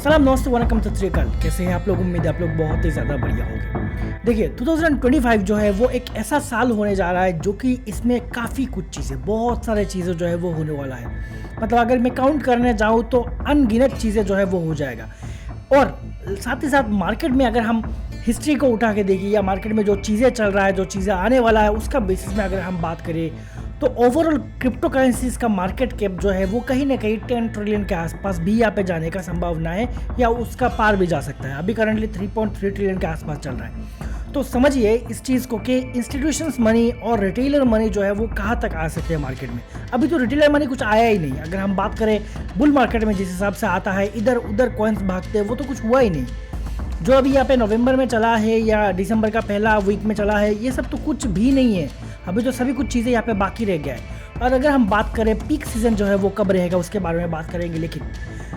सलाम दोस्तों, वनकम सत श्री अकाल। कैसे हैं आप लोग? उम्मीद है आप लोग बहुत ही ज़्यादा बढ़िया होंगे। देखिए 2025 जो है वो एक ऐसा साल होने जा रहा है जो कि इसमें काफ़ी कुछ चीज़ें, बहुत सारे चीज़ें जो है वो होने वाला है। मतलब अगर मैं काउंट करने जाऊँ तो अनगिनत चीज़ें जो है वो हो जाएगा। और साथ ही साथ मार्केट में अगर हम हिस्ट्री को उठा के देखिए या मार्केट में जो चीज़ें चल रहा है, जो चीज़ें आने वाला है, उसका बेसिस में अगर हम बात करें तो ओवरऑल क्रिप्टो करेंसीज का मार्केट कैप जो है वो कहीं ना कहीं 10 ट्रिलियन के आसपास भी यहाँ पे जाने का संभावना है या उसका पार भी जा सकता है। अभी करंटली 3.3 ट्रिलियन के आसपास चल रहा है। तो समझिए इस चीज़ को कि इंस्टीट्यूशंस मनी और रिटेलर मनी जो है वो कहाँ तक आ सकते हैं मार्केट में। अभी तो रिटेलर मनी कुछ आया ही नहीं। अगर हम बात करें बुल मार्केट में जिस हिसाब से आता है, इधर उधर कॉइन्स भागते हैं, वो तो कुछ हुआ ही नहीं। जो अभी यहाँ पे नवंबर में चला है या दिसंबर का पहला वीक में चला है, ये सब तो कुछ भी नहीं है। अभी तो सभी कुछ चीज़ें यहाँ पे बाकी रह गया है। और अगर हम बात करें पीक सीज़न जो है वो कब रहेगा उसके बारे में बात करेंगे, लेकिन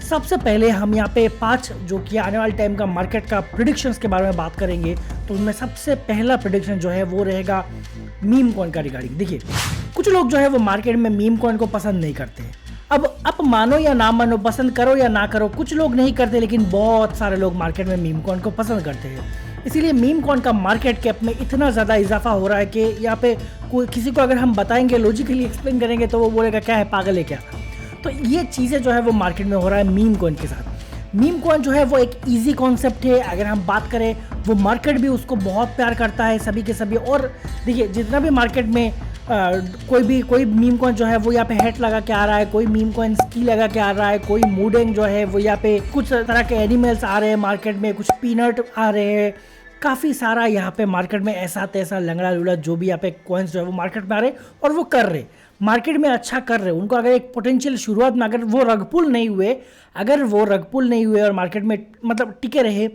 सबसे पहले हम यहाँ पे 5 जो कि आने वाले टाइम का मार्केट का प्रेडिक्शंस के बारे में बात करेंगे। तो उनमें सबसे पहला प्रेडिक्शन जो है वो रहेगा मीम कॉइन का रिगार्डिंग। देखिए कुछ लोग जो है वो मार्केट में मीम कॉइन को पसंद नहीं करते हैं। अब आप मानो या ना मानो, पसंद करो या ना करो, कुछ लोग नहीं करते, लेकिन बहुत सारे लोग मार्केट में मीम कॉइन को पसंद करते हैं। इसीलिए मीम कॉइन का मार्केट कैप में इतना ज़्यादा इजाफा हो रहा है कि यहाँ पे कोई किसी को अगर हम बताएंगे, लॉजिकली एक्सप्लेन करेंगे, तो वो बोलेगा क्या है, पागल है क्या। तो ये चीज़ें जो है वो मार्केट में हो रहा है मीम कॉइन के साथ। मीम कॉइन जो है वो एक इजी कॉन्सेप्ट है। अगर हम बात करें वो मार्केट भी उसको बहुत प्यार करता है, सभी के सभी। और देखिए जितना भी मार्केट में कोई मीम कॉइन जो है वो यहाँ पे हेट लगा के आ रहा है, कोई मीम कॉइन स्की लगा के आ रहा है, कोई मूडिंग जो है वो यहाँ पे कुछ तरह के एनिमल्स आ रहे हैं मार्केट में, कुछ पीनट आ रहे हैं, काफ़ी सारा यहाँ पे मार्केट में ऐसा तैसा लंगड़ा लूड़ा जो भी यहाँ पे कॉइन्स जो है वो मार्केट में आ रहे और वो कर रहे मार्केट में अच्छा कर रहे। उनको अगर एक पोटेंशियल शुरुआत में अगर वो रगपुल नहीं हुए और मार्केट में मतलब टिके रहे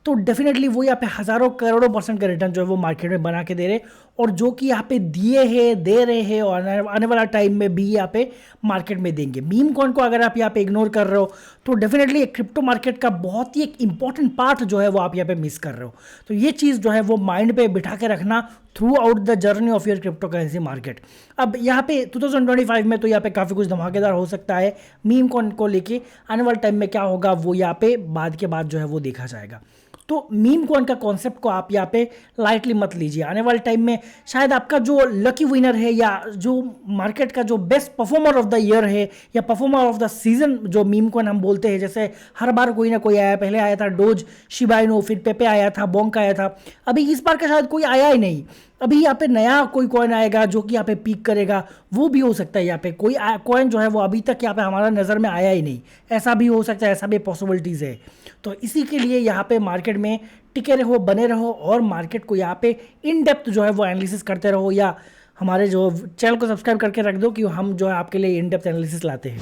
तो डेफिनेटली वो यहाँ पे हज़ारों करोड़ों % का रिटर्न जो है वो मार्केट में बना के दे रहे और जो कि यहाँ पे दे रहे हैं और आने वाला टाइम में भी यहाँ पे मार्केट में देंगे। मीम कॉइन को अगर आप यहाँ पे इग्नोर कर रहे हो तो डेफिनेटली एक क्रिप्टो मार्केट का बहुत ही एक इंपॉर्टेंट पार्ट जो है वो आप यहाँ पे मिस कर रहे हो। तो ये चीज़ जो है वो माइंड पे बिठा के रखना through out the journey of your crypto currency market. अब यहाँ पे 2025 में तो यहाँ पे काफ़ी कुछ धमाकेदार हो सकता है। मीम कॉइन को लेके आने वाले टाइम में क्या होगा वो यहाँ पे बाद के बाद जो है वो देखा जाएगा। तो मीम कॉइन का कॉन्सेप्ट को आप यहाँ पे लाइटली मत लीजिए। आने वाले टाइम में शायद आपका जो लकी विनर है या जो मार्केट का जो best performer of the year है या परफॉर्मर ऑफ द सीजन जो मीम कॉइन हम बोलते हैं, जैसे हर बार कोई ना कोई आया, पहले आया था डोज, शिबा इनु, फिर पेपे आया था, बोंक आया था, अभी इस बार का शायद कोई आया ही नहीं। अभी यहाँ पे नया कोई कॉइन आएगा जो कि यहाँ पे पीक करेगा, वो भी हो सकता है। यहाँ पे कोई कॉइन जो है वो अभी तक यहाँ पे हमारा नज़र में आया ही नहीं, ऐसा भी हो सकता है, ऐसा भी पॉसिबिलिटीज़ है। तो इसी के लिए यहाँ पे मार्केट में टिके रहो, बने रहो और मार्केट को यहाँ पे इन डेप्थ जो है वो एनालिसिस करते रहो, या हमारे जो चैनल को सब्सक्राइब करके रख दो कि हम जो है आपके लिए इन डेप्थ एनालिसिस लाते हैं।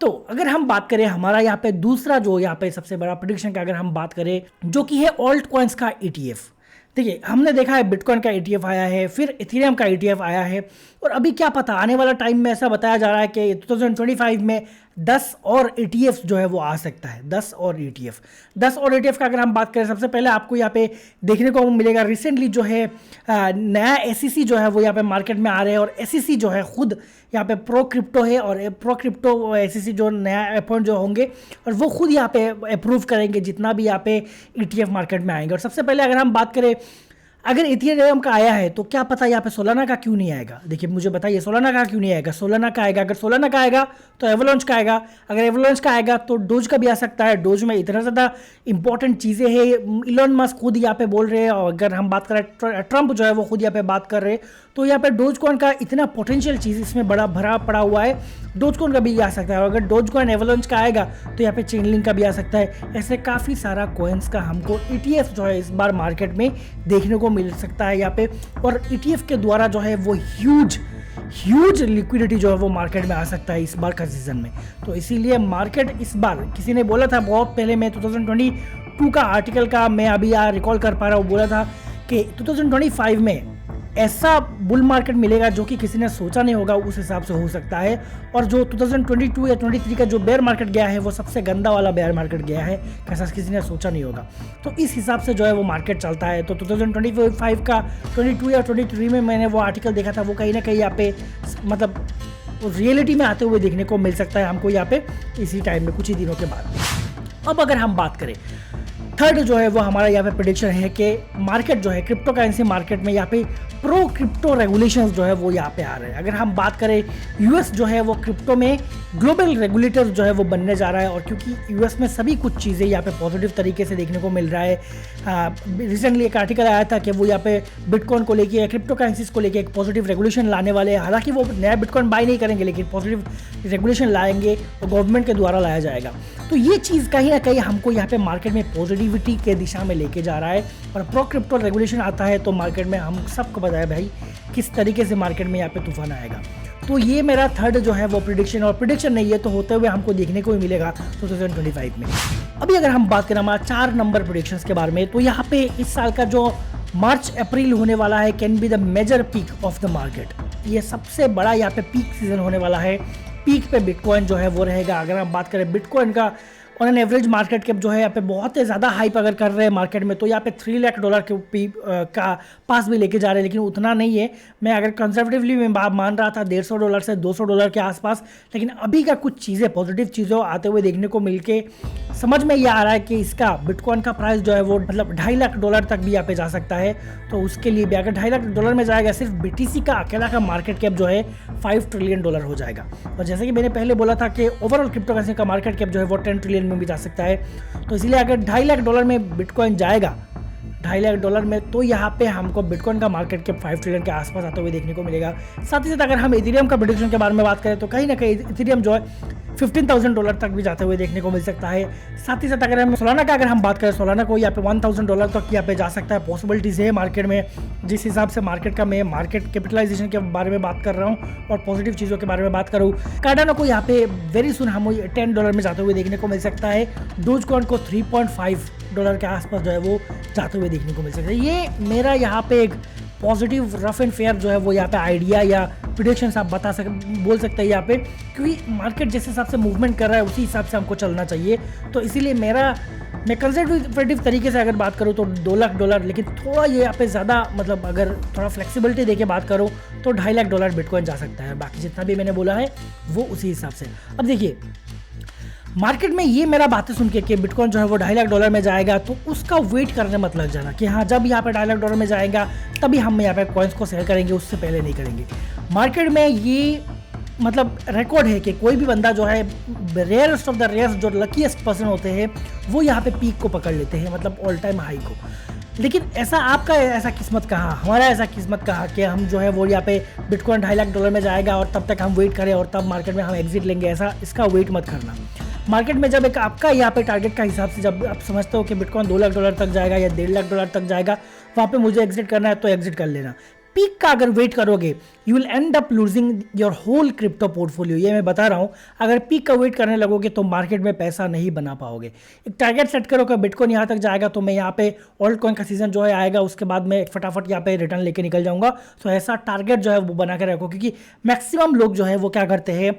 तो अगर हम बात करें हमारा यहाँ पे दूसरा जो यहाँ पे सबसे बड़ा प्रेडिक्शन का अगर हम बात करें जो कि है ऑल्ट कॉइन्स का ETF। देखिए हमने देखा है बिटकॉइन का ETF आया है, फिर इथेरियम का ETF आया है, और अभी क्या पता आने वाला टाइम में ऐसा बताया जा रहा है कि 2025 में 10 और ETF जो है वो आ सकता है। 10 और ETF का अगर हम बात करें, सबसे पहले आपको यहाँ पे देखने को मिलेगा रिसेंटली जो है नया SEC जो है वो यहाँ पे मार्केट में आ रहे हैं, और SEC जो है खुद यहाँ पे प्रो क्रिप्टो है, और प्रो क्रिप्टो SEC जो नया अपॉइंट जो होंगे और वो खुद यहाँ पे अप्रूव करेंगे जितना भी यहाँ पे ETF मार्केट में आएंगे। और सबसे पहले अगर हम बात करें, अगर इथेरियम का आया है तो क्या पता यहाँ पे सोलाना का क्यों नहीं आएगा। देखिए मुझे बताइए सोलाना का क्यों नहीं आएगा। सोलाना का आएगा, अगर सोलाना का आएगा तो एवलांच का आएगा, अगर एवलांच का आएगा तो डोज का भी आ सकता है। डोज में इतना ज़्यादा इंपॉर्टेंट चीज़ें हैं, इलॉन मस्क खुद यहाँ पे बोल रहे हैं, और अगर हम बात करें ट्रंप जो है वो खुद यहाँ पे बात कर रहे हैं, तो यहाँ पे डोज कॉइन का इतना पोटेंशियल चीज़ इसमें बड़ा भरा पड़ा हुआ है, डोज कॉइन का भी आ सकता है। और अगर डोज कॉइन एवलांच का आएगा तो यहाँ पे चेनलिंक का भी आ सकता है। ऐसे काफ़ी सारा कॉइन्स का हमको ETF जो है इस बार मार्केट में देखने को मिल सकता है यहाँ पे, और ETF के द्वारा जो है वो ह्यूज लिक्विडिटी जो है वो मार्केट में आ सकता है इस बार का सीजन में। तो इसीलिए मार्केट इस बार, किसी ने बोला था बहुत पहले, मैं 2022 का आर्टिकल का मैं अभी रिकॉल कर पा रहा हूँ, बोला था कि 2025 में ऐसा बुल मार्केट मिलेगा जो कि किसी ने सोचा नहीं होगा, उस हिसाब से हो सकता है। और जो 2022 या 23 का जो बेयर मार्केट गया है वो सबसे गंदा वाला बेयर मार्केट गया है, कैसा किसी ने सोचा नहीं होगा। तो इस हिसाब से जो है वो मार्केट चलता है। तो 2025 का 22 या 23 में मैंने वो आर्टिकल देखा था, वो कहीं ना कहीं यहाँ पे मतलब रियलिटी में आते हुए देखने को मिल सकता है हमको यहाँ पे इसी टाइम में कुछ ही दिनों के बाद। अब अगर हम बात करें थर्ड जो है वो हमारा यहाँ पे प्रेडिक्शन है कि मार्केट जो है क्रिप्टो करेंसी मार्केट में यहाँ पे प्रो क्रिप्टो रेगुलेशंस जो है वो यहाँ पे आ रहे हैं। अगर हम बात करें यूएस जो है वो क्रिप्टो में ग्लोबल रेगुलेटर जो है वो बनने जा रहा है, और क्योंकि यूएस में सभी कुछ चीज़ें यहाँ पे पॉजिटिव तरीके से देखने को मिल रहा है। रिसेंटली एक आर्टिकल आया था कि वो यहाँ पे बिटकॉइन को लेके, क्रिप्टो करेंसीज को लेके एक पॉजिटिव रेगुलेशन लाने वाले हैं। हालांकि वो नया बिटकॉइन बाय नहीं करेंगे, लेकिन पॉजिटिव रेगुलेशन लाएंगे और गवर्नमेंट के द्वारा लाया जाएगा। तो ये चीज़ कहीं ना कहीं हमको यहाँ पे मार्केट में पॉजिटिविटी के दिशा में लेके जा रहा है। और प्रो क्रिप्टो रेगुलेशन आता है तो मार्केट में हम सबको पता है भाई किस तरीके से मार्केट में यहाँ पे तूफान आएगा। तो ये मेरा थर्ड जो है वो प्रेडिक्शन, और प्रेडिक्शन नहीं है तो होते हुए हमको देखने को ही मिलेगा 2025 में। अभी अगर हम बात करें हमारा 4 नंबर प्रेडिक्शंस के बारे में, तो यहाँ पे इस साल का जो मार्च अप्रैल होने वाला है can be the major peak of the market. ये सबसे बड़ा यहाँ पे पीक सीजन होने वाला है। पीक पे बिटकॉइन जो है वो रहेगा। अगर हम बात करें बिटकॉइन का on an average market cap जो है यहाँ पे बहुत ही ज़्यादा हाइप अगर कर रहे हैं मार्केट में, तो यहाँ पे $3 लाख के का पास भी लेके जा रहे हैं, लेकिन उतना नहीं है। मैं अगर कंजर्वेटिवली मैं मान रहा था $150 से $200 के आसपास, लेकिन अभी का कुछ चीज़ें पॉजिटिव चीज़ें आते हुए देखने को मिल के समझ में ये आ रहा है कि इसका बिटकॉइन का प्राइस जो है वो मतलब $2.5 लाख तक भी यहाँ पे जा सकता है। तो उसके लिए भी अगर $2.5 लाख में जाएगा, सिर्फ बीटीसी का अकेला का मार्केट कैप जो है $5 ट्रिलियन हो जाएगा। और जैसे कि मैंने पहले बोला था कि ओवरऑल क्रिप्टो करेंसी का मार्केट कैप जो है वो 10 ट्रिलियन में भी जा सकता है। तो इसलिए अगर $2.5 लाख में बिटकॉइन जाएगा $2.5 लाख में, तो यहाँ पे हमको बिटकॉइन का मार्केट कैप 5 ट्रिलियन के आसपास आते हुए देखने को मिलेगा। साथ ही साथ अगर हम इथेरियम का प्रेडिक्शन के बारे में बात करें तो कहीं ना कहीं इथेरियम जो है $15,000 तक भी जाते हुए देखने को मिल सकता है। साथ ही साथ अगर हम सोलाना का बात करें, सोलाना को यहाँ पे $1,000 तक यहाँ पे जा सकता है। पॉसिबिलिटीज है मार्केट में, जिस हिसाब से मार्केट का मैं मार्केट कैपिटलाइजेशन के बारे में बात कर रहा हूँ और पॉजिटिव चीज़ों के बारे में बात करूँ। कार्डानो को यहाँ पे वेरी सुन हम $10 में जाते हुए देखने को मिल सकता है। डोजकॉइन को $3.5 के आसपास जो है वो जाते हुए देखने को मिल सकता है। ये मेरा यहाँ पे एक पॉजिटिव रफ एंड फेयर जो है वो यहाँ पे आइडिया या प्रेडिक्शंस आप बोल सकते हैं यहाँ पे, क्योंकि मार्केट जिस हिसाब से मूवमेंट कर रहा है उसी हिसाब से हमको चलना चाहिए। तो इसीलिए मैं कंजर्वेटिव तरीके से अगर बात करूँ तो $2 लाख, लेकिन थोड़ा ये यहाँ पे ज़्यादा मतलब अगर थोड़ा फ्लेक्सिबिलिटी देके बात करूँ तो $2.5 लाख बिटकॉइन जा सकता है। बाकी जितना भी मैंने बोला है वो उसी हिसाब से। अब देखिए मार्केट में ये मेरा बातें सुन के कि बिटकॉइन जो है वो $2.5 लाख में जाएगा, तो उसका वेट करने मत लग जाना कि हाँ जब यहाँ पे $2.5 लाख में जाएगा तभी हम यहाँ पे कॉइन्स को सेल करेंगे, उससे पहले नहीं करेंगे। मार्केट में ये मतलब रिकॉर्ड है कि कोई भी बंदा जो है रेयरेस्ट ऑफ द रेयर्स जो लकीएस्ट पर्सन होते हैं वो यहाँ पे पीक को पकड़ लेते हैं, मतलब ऑल टाइम हाई को। लेकिन ऐसा किस्मत कहाँ, हमारा ऐसा किस्मत कहाँ कि हम जो है वो यहाँ पे बिटकॉइन $2.5 लाख में जाएगा और तब तक हम वेट करें और तब मार्केट में हम एग्जिट लेंगे। इसका वेट मत करना। मार्केट में जब एक आपका यहाँ पे टारगेट का हिसाब से जब आप समझते हो कि बिटकॉइन $2 लाख तक जाएगा या $1.5 लाख तक जाएगा, वहाँ पे मुझे एग्जिट करना है तो एग्जिट कर लेना। पीक का अगर वेट करोगे you will end up losing your whole crypto portfolio. ये मैं बता रहा हूँ, अगर पीक का वेट करने लगोगे तो मार्केट में पैसा नहीं बना पाओगे। एक टारगेट सेट करो कि बिटकॉइन यहाँ तक जाएगा तो मैं यहाँ पे ऑल्ट कॉइन का सीजन जो है आएगा, उसके बाद मैं फटाफट यहाँ पे रिटर्न लेके निकल जाऊँगा। तो ऐसा टारगेट जो है वो बना के रखो, क्योंकि मैक्सिमम लोग जो है वो क्या करते हैं,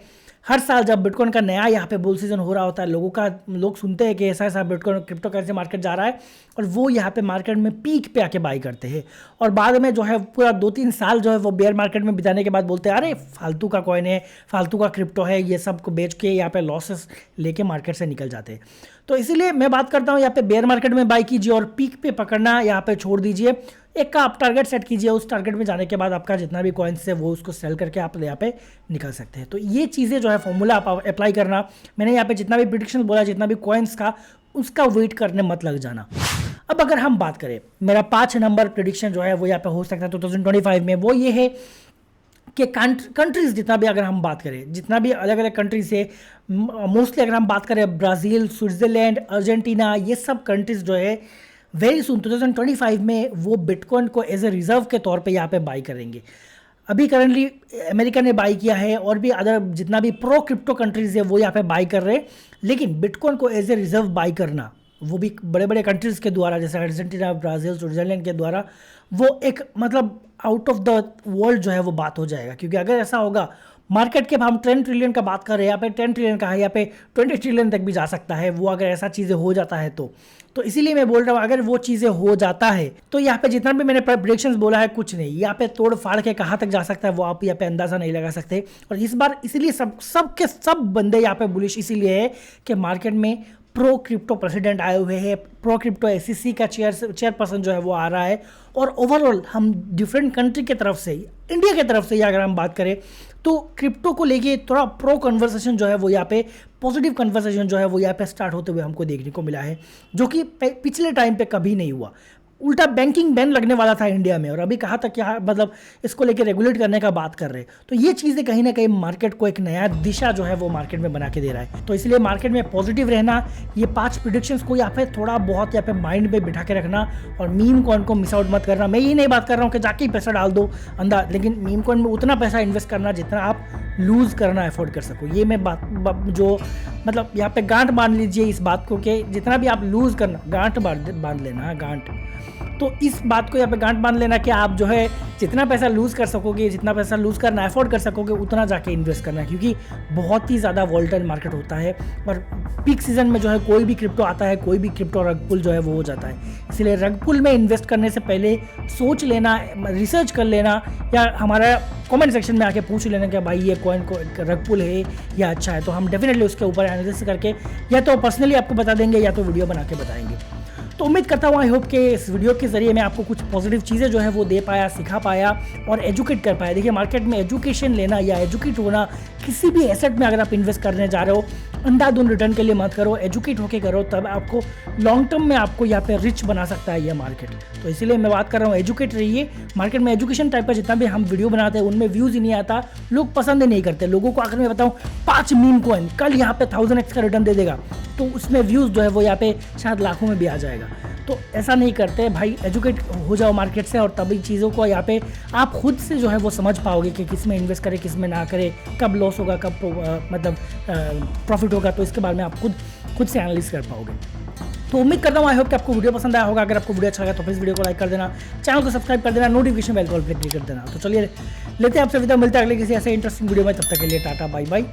हर साल जब बिटकॉइन का नया यहाँ पे बुल सीजन हो रहा होता है, लोग सुनते हैं कि ऐसा बिटकॉइन क्रिप्टो करेंसी मार्केट जा रहा है और वो यहाँ पे मार्केट में पीक पे आके बाई करते हैं और बाद में जो है पूरा 2-3 साल जो है वो बेयर मार्केट में बिताने के बाद बोलते हैं अरे फालतू का कॉइन है, फालतू का क्रिप्टो है, ये सब को बेच के यहाँ पे लॉसेस लेके मार्केट से निकल जाते हैं। तो इसीलिए मैं बात करता हूँ यहाँ पे बेयर मार्केट में बाई कीजिए और पीक पे पकड़ना यहाँ पे छोड़ दीजिए। एक का आप टारगेट सेट कीजिए, उस टारगेट में जाने के बाद आपका जितना भी कॉइन्स है वो उसको सेल करके आप यहाँ पे निकल सकते हैं। तो ये चीज़ें जो है फॉर्मूला आप अप्लाई करना। मैंने यहाँ पे जितना भी प्रेडिक्शन बोला, जितना भी कॉइन्स का, उसका वेट करने मत लग जाना। अब अगर हम बात करें, मेरा 5 नंबर प्रेडिक्शन जो है वो यहाँ पे हो सकता है 2025 में, वो ये है कि कंट्रीज़ जितना भी अगर हम बात करें, जितना भी अलग अलग कंट्रीज है, मोस्टली अगर हम बात करें ब्राज़ील, स्विट्ज़रलैंड, अर्जेंटीना, ये सब कंट्रीज़ जो है वेरी सुन 2025 में वो बिटकॉइन को एज ए रिज़र्व के तौर पे यहाँ पे बाई करेंगे। अभी करंटली अमेरिका ने बाई किया है और भी अदर जितना भी प्रो क्रिप्टो कंट्रीज़ है वो यहाँ पे बाई कर रहे हैं, लेकिन बिटकॉइन को एज ए रिज़र्व बाई करना, वो भी बड़े बड़े कंट्रीज़ के द्वारा, जैसे अर्जेंटीना, ब्राज़ील, स्विट्ज़रलैंड के द्वारा, वो एक मतलब आउट ऑफ द वर्ल्ड जो है वो बात हो जाएगा। क्योंकि अगर ऐसा होगा, मार्केट के हम 10 ट्रिलियन का बात कर रहे हैं, यहाँ पे 10 ट्रिलियन का है, यहाँ पे 20 ट्रिलियन तक भी जा सकता है वो, अगर ऐसा चीज़ें हो जाता है तो इसीलिए मैं बोल रहा हूँ अगर वो चीज़ें हो जाता है तो यहाँ पे जितना भी मैंने प्रेडिक्शंस बोला है कुछ नहीं, यहाँ पे तोड़ फाड़ के कहाँ तक जा सकता है वो आप यहाँ पे अंदाज़ा नहीं लगा सकते। और इस बार इसीलिए सब बंदे यहाँ पे बुलिश इसीलिए है कि मार्केट में प्रो क्रिप्टो प्रेसिडेंट आए हुए हैं, प्रो क्रिप्टो एसईसी का चेयरपर्सन जो है वो आ रहा है। और ओवरऑल हम डिफरेंट कंट्री की तरफ से, इंडिया की तरफ से अगर हम बात करें तो क्रिप्टो को लेके थोड़ा प्रो कन्वर्सेशन जो है वो यहाँ पे, पॉजिटिव कन्वर्सेशन जो है वो यहाँ पे स्टार्ट होते हुए हमको देखने को मिला है, जो कि पिछले टाइम पे कभी नहीं हुआ। उल्टा बैंकिंग बैन लगने वाला था इंडिया में, और अभी कहा था कि हाँ मतलब इसको लेके रेगुलेट करने का बात कर रहे हैं। तो ये चीज़ें कहीं ना कहीं मार्केट को एक नया दिशा जो है वो मार्केट में बना के दे रहा है। तो इसलिए मार्केट में पॉजिटिव रहना, ये 5 प्रिडिक्शंस को यहाँ पे थोड़ा बहुत यहाँ पे माइंड में बिठा के रखना, और मीम कॉइन को मिस आउट मत करना। मैं ये नहीं बात कर रहा हूँ कि जाके ही पैसा डाल दो अंधा, लेकिन मीम कॉइन में उतना पैसा इन्वेस्ट करना जितना आप लूज़ करना अफोर्ड कर सको। ये मैं बात जो मतलब यहाँ पे गांठ बांध लीजिए इस बात को कि जितना भी आप लूज़ करना, गांठ बांध लेना, गांठ। तो इस बात को यहाँ पे गांठ बांध लेना कि आप जो है जितना पैसा लूज़ कर सकोगे, जितना पैसा लूज़ करना अफोर्ड कर सकोगे, उतना जाके इन्वेस्ट करना है, क्योंकि बहुत ही ज़्यादा वॉलेटाइल मार्केट होता है। और पीक सीजन में जो है कोई भी क्रिप्टो आता है, कोई भी क्रिप्टो रग पुल जो है वो हो जाता है। इसलिए रग पुल में इन्वेस्ट करने से पहले सोच लेना, रिसर्च कर लेना, या हमारा कमेंट सेक्शन में आके पूछ लेना कि भाई ये कॉइन को रग पुल है या अच्छा है, तो हम डेफिनेटली उसके ऊपर एनालिसिस करके या तो पर्सनली आपको बता देंगे या तो वीडियो बना के बताएंगे। तो उम्मीद करता हूँ, आई होप कि इस वीडियो के ज़रिए मैं आपको कुछ पॉजिटिव चीज़ें जो है वो दे पाया, सिखा पाया और एजुकेट कर पाया। देखिए मार्केट में एजुकेशन लेना या एजुकेट होना, किसी भी एसेट में अगर आप इन्वेस्ट करने जा रहे हो, अंधाधुंध रिटर्न के लिए मत करो, एजुकेट होके करो, तब आपको लॉन्ग टर्म में आपको यहाँ पे रिच बना सकता है यह मार्केट। तो इसीलिए मैं बात कर रहा हूँ, एजुकेट रहिए। मार्केट में एजुकेशन टाइप का जितना भी हम वीडियो बनाते हैं उनमें व्यूज़ ही नहीं आता, लोग पसंद ही नहीं करते। लोगों को अगर मैं बताऊँ 5 मीम कॉइन कल यहाँ पे 1000x का रिटर्न दे देगा, तो उसमें व्यूज़ जो है वो यहाँ पे शायद लाखों में भी आ जाएगा। तो ऐसा नहीं करते भाई, एजुकेट हो जाओ मार्केट से, और तभी चीज़ों को यहाँ पे आप खुद से जो है वो समझ पाओगे कि किस में इन्वेस्ट करें, किस में ना करें, कब लॉस होगा, कब मतलब प्रॉफिट होगा। तो इसके बारे में आप खुद से एनालिसिस कर पाओगे। तो उम्मीद करता हूँ, आई होप कि आपको वीडियो पसंद आया होगा। अगर आपको वीडियो अच्छा लगा तो प्लीज़ वीडियो को लाइक कर देना, चैनल को सब्सक्राइब कर देना, नोटिफिकेशन बेल कॉल पर क्लिक कर देना। तो चलिए लेते हैं आपसे विदा, मिलते हैं अगले किसी ऐसे इंटरेस्टिंग वीडियो में। तब तक के लिए टाटा बाय बाय।